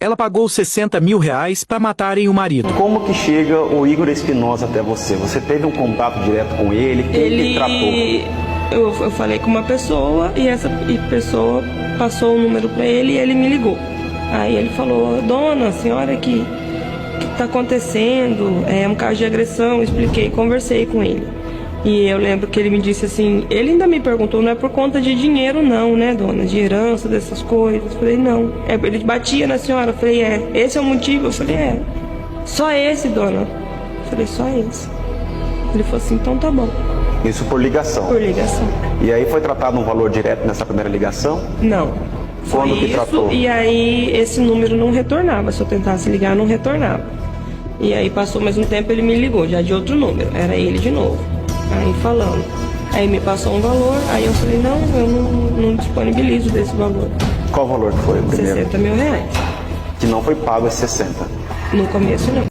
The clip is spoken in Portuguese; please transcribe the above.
ela pagou 60 mil reais para matarem o marido. Como que chega o Igor Espinosa até você? Você teve um contato direto com ele? Quem que tratou? Eu falei com uma pessoa e essa pessoa passou o número para ele e ele me ligou. Aí ele falou: dona, a senhora que está acontecendo, é um caso de agressão. Eu expliquei, conversei com ele. E eu lembro que ele me disse assim, ele ainda me perguntou, não é por conta de dinheiro não, né, dona, de herança, dessas coisas. Eu falei, não. Ele batia na senhora, eu falei, esse é o motivo? Eu falei, só esse, dona. Eu falei, só esse. Ele falou assim, então tá bom. Isso por ligação? Por ligação. E aí foi tratado um valor direto nessa primeira ligação? Não. Quando que tratou? E aí esse número não retornava, se eu tentasse ligar não retornava. E aí passou mais um tempo, ele me ligou, já de outro número, era ele de novo. Aí falando, aí me passou um valor, aí eu falei, não, eu não disponibilizo desse valor. Qual valor que foi o primeiro? 60 mil reais. Que não foi pago esse 60? No começo não.